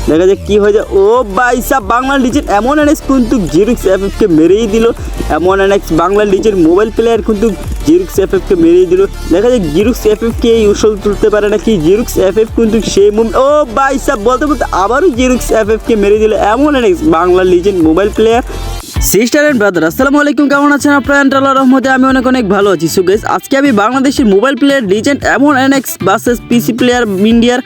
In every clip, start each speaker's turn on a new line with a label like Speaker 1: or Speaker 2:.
Speaker 1: দেখা যাক কি হয়ে যায়। ও ভাই সাহেব বাংলা লিজেন্ড এমন এনএক্স কিন্তু জিরুক্স এফএফকে মেরেই দিল। এমন NX Bangla legend mobile player কিন্তু জিরুক্স এফএফকে মেরেই দিল। দেখা যাক জিরুক্স এফএফকে এই উসল তুলতে পারে নাকি। জিরুক্স এফএফ কিন্তু সেই ও ভাই সাহেব বলতে বলতে আবারও জিরুক্স এফএফকে মেরে দিল এমন NX Bangla legend mobile player. Sister and brother আসসালামু আলাইকুম, কেমন আছেন আপনারা? আল্লাহর রহমতে আমি অনেক ভালো আছি। সো গাইস আজকে আমি বাংলাদেশের মোবাইল প্লেয়ার লিজেন্ড এমন এনএক্স ভার্সেস পিসি প্লেয়ার ইন্ডিয়ার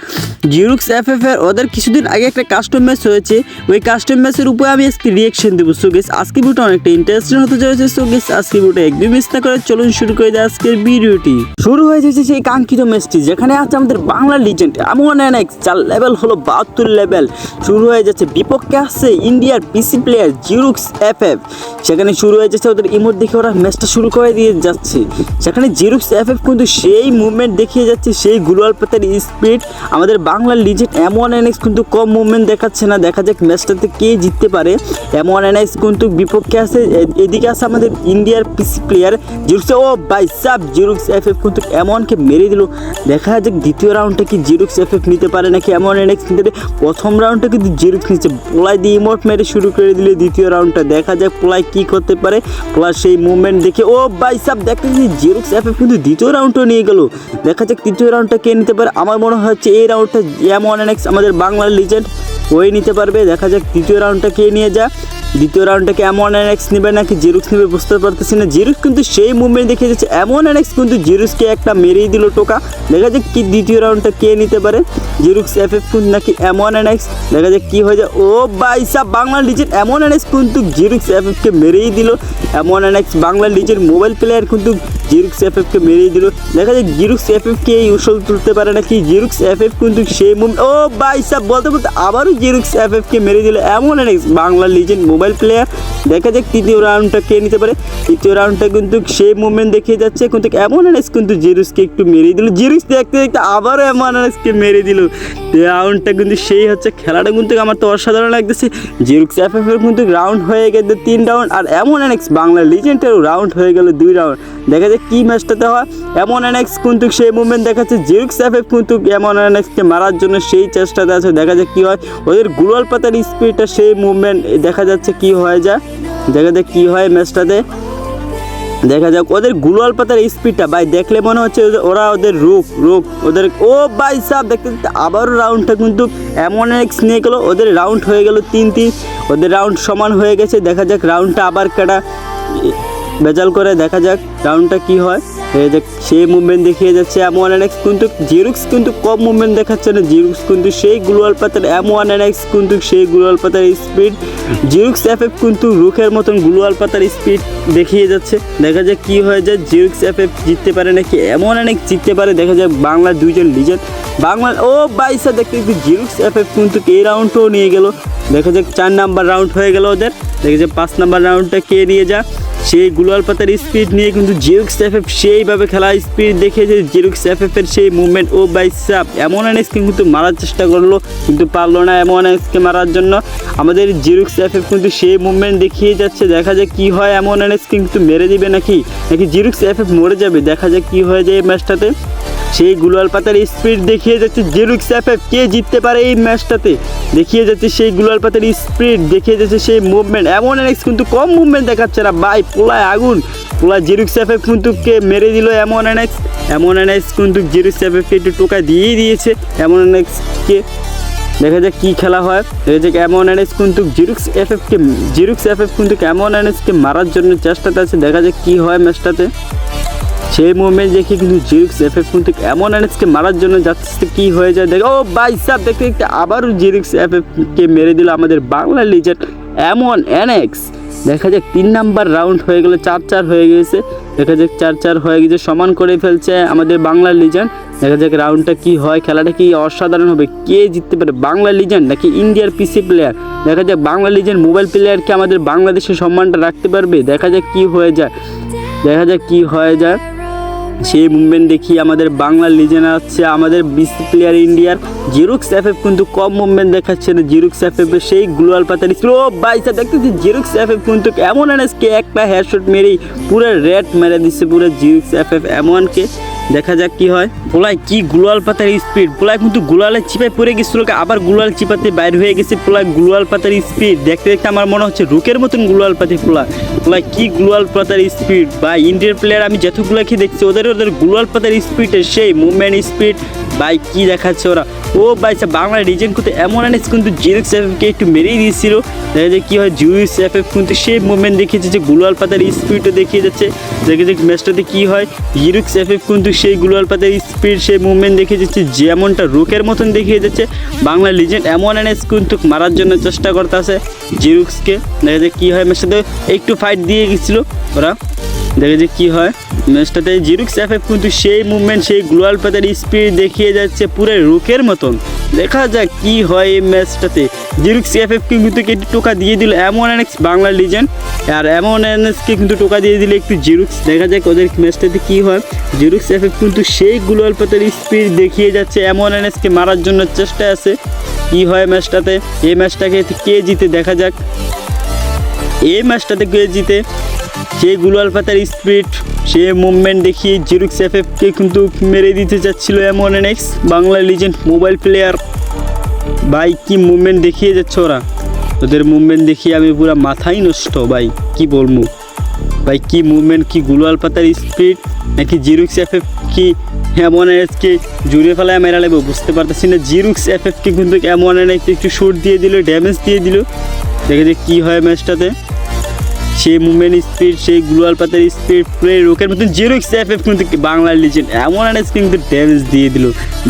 Speaker 1: জিরুক্স এফএফ এর ওদের কিছুদিন আগে একটা কাস্টম ম্যাচ হয়েছে, ওই কাস্টম ম্যাচের উপরে আমি আজকে রিয়াকশন দেবো। সো গাইস আজকে ভিডিওটা অনেকটা ইন্টারেস্টিং হতে চলেছে। সো গাইস আজকে ভিডিওটা একদম মিস না করে চলুন শুরু করে দিই আজকের ভিডিওটি। শুরু হয়ে যাচ্ছে সেই কাঙ্ক্ষিত ম্যাচটি, যেখানে আছে আমাদের বাংলা লিজেন্ড এমন এনএক্স, যার লেভেল হলো 72 লেভেল। শুরু হয়ে যাচ্ছে, বিপক্ষে আসছে ইন্ডিয়ার পিসি প্লেয়ার জিরুক্স এফএফ। সেখানে শুরু হয়ে যাচ্ছে ওদের ইমোট দেখে ওরা ম্যাচটা শুরু করে দিয়ে যাচ্ছে। সেখানে জিরুক্স এফএফ কিন্তু সেই মুভমেন্ট দেখিয়ে যাচ্ছে, সেই গ্লোয়াল পাতার স্পিড। আমাদের বাংলা লিজেন্ড এমন এনএক্স কিন্তু কম মুভমেন্ট দেখাচ্ছে না। দেখা যাক ম্যাচটাতে কে জিততে পারে। এমন এনএক্স কিন্তু বিপক্ষে আছে, এদিকে আছে আমাদের ইন্ডিয়ার পিসি প্লেয়ার জিরুক্স। ও বাই সাব জিরুক্স এফএফ কিন্তু এমনকে মেরে দিল। দেখা যাক দ্বিতীয় রাউন্ডটা কি জিরুক্স এফএফ নিতে পারে নাকি এমন এনএক্স নিতে। প্রথম রাউন্ডটা কিন্তু জিরুক্স নিচ্ছে, পোলাই দিয়ে ইমোট মেরে শুরু করে দিলে দ্বিতীয় রাউন্ডটা। দেখা যাক পোলাই কি করতে পারে। পোলাই সেই মুভমেন্ট দেখে ও বাই সাব দেখতেছি জিরুক্স এফএফ কিন্তু দ্বিতীয় রাউন্ডও নিয়ে গেল। দেখা যাক তৃতীয় রাউন্ডটা কে নিতে পারে। আমার মনে হচ্ছে এই রাউন্ডটা এমন এনএক্স আমাদের বাংলার লিজেন্ড ওই নিতে পারবে। দেখা যাক তৃতীয় রাউন্ডটা কে নিয়ে যায়। দ্বিতীয় রাউন্ডটাকে এমন এনএক্স নেবে নাকি জিরুক্স নেবে বুঝতে পারতেছি না। জিরুক্স কিন্তু সেই মুভমেন্ট দেখে যাচ্ছে, এমন এনএক্স কিন্তু জিরুক্সকে একটা মেরেই দিল টোকা। দেখা যাক কি দ্বিতীয় রাউন্ডটা কে নিতে পারে, জিরুক্স এফএফ কিন্তু নাকি এমন এনএক্স। দেখা যাক কি হয়ে যায়। ও ভাই সাহেব বাংলা লিজেন্ড এমন এনএক্স কিন্তু জিরুক্স এফএফকে মেরেই দিল। এমন NX Bangla legend mobile player কিন্তু জিরুক্স এফএফকে মেরেই দিল। দেখা যাক জিরুক্স এফএফকে এই উসল তুলতে পারে নাকি। জিরুক্স এফএফ কিন্তু সেই মুভমেন্ট ও ভাই সাহেব বলতে বলতে আবারও জিরুক্স এফএফকে মেরে দিল এমন NX Bangla legend mobile player. দেখা যাক তৃতীয় রাউন্ডটা কে নিতে পারে। তৃতীয় রাউন্ডটা কিন্তু সেই মুভমেন্ট দেখিয়ে যাচ্ছে, কিন্তু এমন এনএক্স কিন্তু জিরুক্সকে একটু মেরে দিল। জিরুক্স দেখতে দেখতে আবারও এমন এনএক্সকে মেরে দিল। রাউন্ডটা কিন্তু সেই হচ্ছে, খেলাটা কিন্তু আমার তো অসাধারণ লাগতেছে। জিরুক্স এফএফ এর কিন্তু রাউন্ড হয়ে গেল 3 রাউন্ড, আর এমন এনএক্স বাংলা লিজেন্ডেরও রাউন্ড হয়ে গেল 2 রাউন্ড। দেখা যাক কি ম্যাচটাতে হয়। এমন এনএক্স কিন্তু সেই মুভমেন্ট দেখাচ্ছে, জিরুক্স এফএফ কিন্তু এমন এনএক্সকে মারার জন্য সেই চেষ্টাতে আছে। দেখা যাক কি হয়। ওদের গ্লোয়াল পাতার স্পিডটা সেই মুভমেন্ট দেখা যাচ্ছে কি হয়ে যায়। দেখা যাক কি হয় ম্যাচটাতে। দেখা যাক ওদের গ্লোয়াল পাতার স্পিডটা ভাই দেখলে মনে হচ্ছে ওরা ওদের রুক ওদের। ও ভাই সাহেব দেখতে দেখতে আবারও রাউন্ডটা কিন্তু এমন এক্স নিয়ে গেলো। ওদের রাউন্ড হয়ে গেল 3-3, ওদের রাউন্ড সমান হয়ে গেছে। দেখা যাক রাউন্ডটা আবার কাটা বেজাল করে। দেখা যাক রাউন্ডটা কি হয়। সেই মুভমেন্ট দেখিয়ে যাচ্ছে এমন এনএক্স কিন্তু জিরুক্স কিন্তু কম মুভমেন্ট দেখাচ্ছে না। জিরুক্স কিন্তু সেই গ্লোয়াল পাতার এমন এনএক্স কিন্তু সেই গ্লোয়াল পাতার স্পিড। জিরুক্স এফএফ কিন্তু রুখের মতন গ্লোয়াল পাতার স্পিড দেখিয়ে যাচ্ছে। দেখা যাক কি হয়ে যায়। জিরুক্স এফএফ জিততে পারে নাকি এমন এনএক্স জিততে পারে। দেখা যাক বাংলার দুইজন লিজেন্ড বাংলা ও বাইসা দেখতে দেখতে জিরুক্স এফএফ কিন্তু এই রাউন্ডটাও নিয়ে গেল। দেখা যাক 4 নাম্বার রাউন্ড হয়ে গেল ওদের। দেখা যাক 5 নাম্বার রাউন্ডটা কে নিয়ে যায়। সেই গ্লোয়াল পাতার স্পিড নিয়ে কিন্তু জিরুক্স এফএফ সেইভাবে খেলা স্পিড দেখেছে। জিরুক্স এফএফ এর সেই মুভমেন্ট ও বাই সাপ এমন এনএক্সকে কিন্তু মারার চেষ্টা করলো, কিন্তু পারলো না এমন এনএক্সকে মারার জন্য। আমাদের জিরুক্স এফএফ কিন্তু সেই মুভমেন্ট দেখিয়ে যাচ্ছে। দেখা যাক কি হয়। এমন এনএক্সকে কিন্তু মেরে দিবে নাকি জিরুক্স এফএফ মরে যাবে। দেখা যাক কি হয়ে যায় এই ম্যাচটাতে। সেই গ্লোয়াল পাতার স্পিড দেখিয়ে যাচ্ছে জিরুক্স এফএফ কে জিততে পারে এই ম্যাচটাতে। দেখিয়ে যাচ্ছে সেই গ্লোয়াল পাতার স্পিড দেখিয়ে যাচ্ছে সেই মুভমেন্ট। এমন এনএক্স কিন্তু কম মুভমেন্ট দেখাচ্ছে না ভাই, পোলায় আগুন। পোলা জিরুক্স এফএফ কিন্তু কে মেরে দিল এমন এনএক্স কিন্তু জিরুক্স এফএফকে একটু টোকা দিয়েই দিয়েছে এমন এনএক্সকে। দেখা যাক কি খেলা হয়। দেখা যাক এমন এনএক্স কিন্তু জিরুক্স এফএফ কিন্তু এমন এনএক্সকে মারার জন্য চেষ্টাতে আছে। দেখা যাক কি হয় ম্যাচটাতে। সেই মুভমেন্ট দেখে কিন্তু জিরুক্স এফএফ কিন্তু এমন এনএক্সকে মারার জন্য যাচ্ছে, কি হয়ে যায় দেখো। ও ভাই সাহেব দেখতে দেখতে আবারও জিরুক্স এফএফকে মেরে দিল আমাদের বাংলা লিজেন্ড এমন এনএক্স। দেখা যাক 3 নাম্বার রাউন্ড হয়ে গেলে 4-4 হয়ে গেছে। দেখা যাক 4-4 হয়ে গেছে, সমান করে ফেলছে আমাদের বাংলা লিজেন্ড। দেখা যাক রাউন্ডটা কি হয়, খেলাটা কি অসাধারণ হবে। কে জিততে পারে, বাংলা লিজেন্ড নাকি ইন্ডিয়ার পিসি প্লেয়ার? দেখা যাক বাংলা লিজেন্ড মোবাইল প্লেয়ারকে আমাদের বাংলাদেশের সম্মানটা রাখতে পারবে। দেখা যাক কি হয়ে যায়। সেই মুভমেন্ট দেখি আমাদের বাংলার লিজেন্ড আছে আমাদের পিসি প্লেয়ার ইন্ডিয়ার জিরুক্স এফএফ কিন্তু কম মুভমেন্ট দেখাচ্ছে না। জিরুক্স এফএফ সেই গ্লোয়াল পাতার স্লো বাইসা দেখতেছি জিরুক্স এফএফ কিন্তু এমন এনএসকে একটা হেডশট মেরেই পুরো রেড মেরে দিচ্ছে পুরো জিরুক্স এফএফ এমনকে। দেখা যাক কি হয়। পোলাই কি গুলাল পাতার স্পিড, পোলাই কিন্তু গুলালের চিপায় পড়ে গেছিল, আবার গুলাল চিপাতে বাইর হয়ে গেছে। পোলাই গুলাল পাতার স্পিড দেখতে দেখতে আমার মনে হচ্ছে রুকের মতন গুলাল পাতি। পোলাই কি গুলাল পাতার স্পিড ভাই। ইন্ডিয়ার প্লেয়ার আমি যতগুলোকে দেখছি ওদের গুলাল পাতার স্পিডের সেই মুভমেন্ট স্পিড ভাই কি দেখাচ্ছে ওরা। ও ভাই বাংলা রিজেন্ট কিন্তু এমন অনেক কিন্তু জিরুক্স এফএফকে একটু মেরেই দিয়েছিল। দেখা যায় কী হয়, জিরুক্স এফএফ কিন্তু সেই মুভমেন্ট দেখিয়েছে যে গুলাল পাতার স্পিডও দেখিয়ে যাচ্ছে। দেখে যে ম্যাচটাতে কী হয়, জিরুক্স এফএফ কিন্তু সেই গুলাল পাতার স্পিড সেই মুভমেন্ট দেখিয়ে যাচ্ছে যেমনটা রুকের মতন দেখিয়ে যাচ্ছে। বাংলা লিজেন্ড এমন অনেক কিন্তু মারার জন্য চেষ্টা করতে আছে জিরুক্সকে। দেখা যায় কী হয়, ম্যাচটাতে একটু ফাইট দিয়ে গেছিলো ওরা। দেখে যে কী হয় ম্যাচটাতে, জিরুক্স এফএফ কিন্তু সেই মুভমেন্ট সেই গ্লোয়াল পাতার স্পিড দেখিয়ে যাচ্ছে পুরো রুকের মতন। দেখা যাক কি হয় এই ম্যাচটাতে। জিরুক্স এফএফকে কিন্তু একটু টোকা দিয়ে দিল এমন অনেক বাংলা লিজেন্ড, আর এমন এনএসকে কিন্তু টোকা দিয়ে দিল একটু জিরুক্স। দেখা যাক ওদের ম্যাচটাতে কী হয়। জিরুক্স এফএফ কিন্তু সেই গ্লোয়াল পাতার স্পিড দেখিয়ে যাচ্ছে এমন এনএসকে মারার জন্য চেষ্টা আছে। কি হয় ম্যাচটাতে, এই ম্যাচটাকে কে জিতে দেখা যাক। এই ম্যাচটাতে কে জিতে, সেই গুলাল পাতার স্পিড সে মুভমেন্ট দেখিয়ে জিরুক্স এফএফকে কিন্তু মেরে দিতে চাচ্ছিল এমন x Bangla legend mobile player. ভাই কি মুভমেন্ট দেখিয়ে যাচ্ছে ওরা, ওদের মুভমেন্ট দেখিয়ে আমি পুরো মাথাই নষ্ট ভাই, কি বলবো ভাই কি মুভমেন্ট, কি গুলাল পাতার স্পিড, নাকি জিরুক্স এফএফ কি এমন এক্সকে জুড়ে ফেলায় মেরা লাগবে বুঝতে পারতেছি না। জিরুক্স এফএফকে কিন্তু এমন একটু শুট দিয়ে দিল, ড্যামেজ দিয়ে দিল। দেখে যে কী হয় ম্যাচটাতে, সেই মুভমেন্ট স্পিড সেই গ্লোয়াল পাতার স্পিড পুরো রোকের মতন জিরুক্স এফএফ কিন্তু বাংলার লিজেন্ড এমন কিন্তু ড্যামেজ দিয়ে দিল।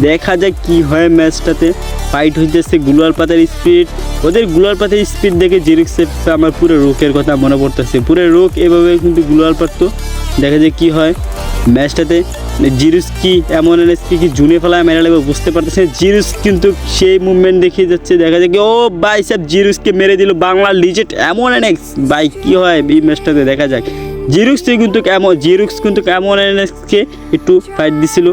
Speaker 1: দেখা যাক কি হয় ম্যাচটাতে। ফাইট হইতেছে গ্লোয়াল পাতার স্পিড, ওদের গ্লোয়াল পাতার স্পিড দেখে জিরুক্স এফএফ আমার পুরো রোকের কথা মনে পড়তেছে। পুরো রোক এভাবে কিন্তু গ্লোয়াল পারতো। দেখা যাক কি হয় ম্যাচটাতে। জিরুক্স কি এমন এনএসকে কি জুনে ফেলায় মেরা লাগবে বুঝতে পারতেছে। জিরুক্স কিন্তু সেই মুভমেন্ট দেখিয়ে যাচ্ছে। দেখা যায় কি ও ভাই সাহেব জিরুক্সকে মেরে দিল বাংলার লিজেন্ড এমন এনএক্স। ভাই কি হয় এই ম্যাচটাতে দেখা যাক। জিরুক্স কিন্তু এমন এনএক্সকে একটু ফাইট দিছিল।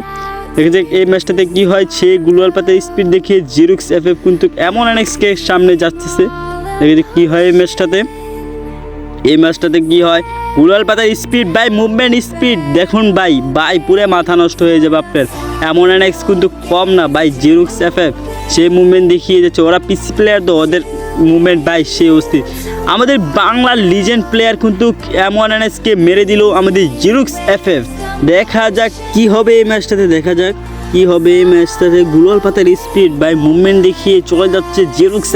Speaker 1: দেখা যাক এই ম্যাচটাতে কি হয়। সেই গ্লোয়াল পাতার স্পিড দেখিয়ে জিরুক্স এফএফ কিন্তু এমন এনএক্সকে সামনে যাচ্ছে। দেখা যাক কি হয় এই ম্যাচটাতে। এই ম্যাচটাতে কি হয়, গুলাল পাতার স্পিড ভাই মুভমেন্ট স্পিড দেখুন ভাই পুরো মাথা নষ্ট হয়ে যাবে আপনার। এমন এক্স কিন্তু কম না ভাই, জিরুক্স এফএফ সেই মুভমেন্ট দেখিয়ে যাচ্ছে। ওরা পিসি প্লেয়ার তো, ওদের মুভমেন্ট ভাই সে অস্থির। আমাদের বাংলার লিজেন্ড প্লেয়ার কিন্তু এমন এক্সকে মেরে দিল আমাদের জিরুক্স এফএফ। দেখা যাক কি হবে এই ম্যাচটাতে, দেখা যাক কি হবে এই ম্যাচটাতে। গুলাল পাতার স্পিড ভাই মুভমেন্ট দেখিয়ে চলে যাচ্ছে জিরুক্স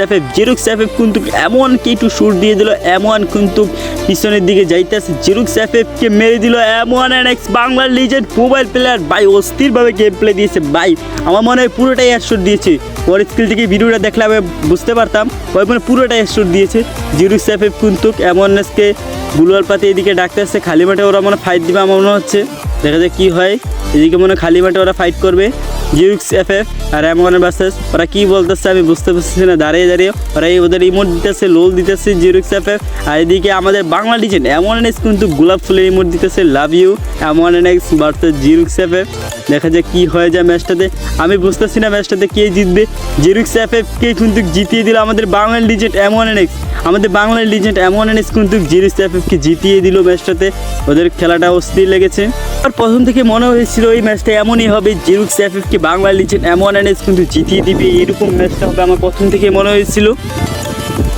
Speaker 1: এফএফ কিন্তু এমন কি একটু শুট দিয়ে দিল, এমন কিন্তু পিছনের দিকে যাইতেছে। জিরুক্স এফএফকে মেরে দিল এমন এক্স বাংলার লিজেন্ড মোবাইল প্লেয়ার। ভাই অস্থিরভাবে গেম প্লে দিয়েছে ভাই, আমার মনে হয় পুরোটাই হেডশট দিয়েছে। ওর স্কিল থেকে ভিডিওটা দেখলে আমি বুঝতে পারতাম ওই মানে পুরোটাই হেডশট দিয়েছে। জিরুক্স এফএফ কিন্তু এমন এক্সকে গুলাল পাতে এদিকে ডাকতেছে, খালি মাঠে ওরা মনে ফাইট দিবে আমার মনে হচ্ছে। দেখা যাক কি হয়। এদিকে মনে খালি মাঠে ওরা ফাইট করবে জিরুক্স এফএফ আর এমনের বাসেস। ওরা কি বলতেছে আমি বুঝতে পারছি না। দাঁড়িয়ে ওরা ওদের ইমোট দিতেছে, লোল দিতেছে জিরুক্স এফএফ। আর এদিকে আমাদের বাংলা লিজেন্ড এমন এক্স কিন্তু গোলাপ ফুলের ইমোট দিতেছে, লাভ ইউ এমন এক্স ভার্সেস জিরুক্স এফএফ। দেখা যাক কি হয়ে যায় ম্যাচটাতে। আমি বুঝতেছি না ম্যাচটাতে কে জিতবে। জিরুক্স এফএফকে কিন্তু জিতিয়ে দিল আমাদের বাংলার লিজেন্ড এমন এক্স। আমাদের বাংলার লিজেন্ড এমন এক্স কিন্তু জিরুক্স এফএফকে জিতিয়ে দিল ম্যাচটাতে। ওদের খেলাটা অস্থির লেগেছে। আর প্রথম থেকে মনে হয়েছিল এই ম্যাচটা এমনই হবে, জিরুক্স এফএফকে বাংলা লিজেন্ড এমন এক্স কিন্তু জিতিয়ে দিবে, এরকম ম্যাচটা হবে আমার প্রথম থেকে মনে হয়েছিল।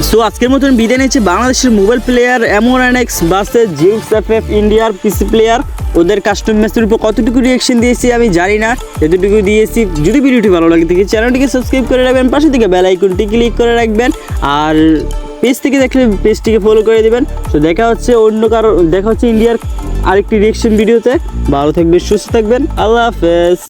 Speaker 1: সো আজকের মতন বিদায় নিচ্ছে বাংলাদেশের মোবাইল প্লেয়ার এমন এক্স ভার্সেস জিরুক্স এফএফ ইন্ডিয়ার পিসি প্লেয়ার। ওদের কাস্টম ম্যাচের উপর কতটুকু রিয়েকশন দিয়েছি আমি জানি না, এতটুকু দিয়েছি। যদি ভিডিওটি ভালো লাগে থাকে চ্যানেলটিকে সাবস্ক্রাইব করে রাখবেন, পাশে থেকে বেল আইকনটি ক্লিক করে রাখবেন, আর পেজ থেকে দেখলে পেজটিকে ফলো করে দেবেন। তো দেখা হচ্ছে ইন্ডিয়ার আরেকটি রিয়েকশন ভিডিওতে। ভালো থাকবেন, সুস্থ থাকবেন, আল্লাহ হাফেজ।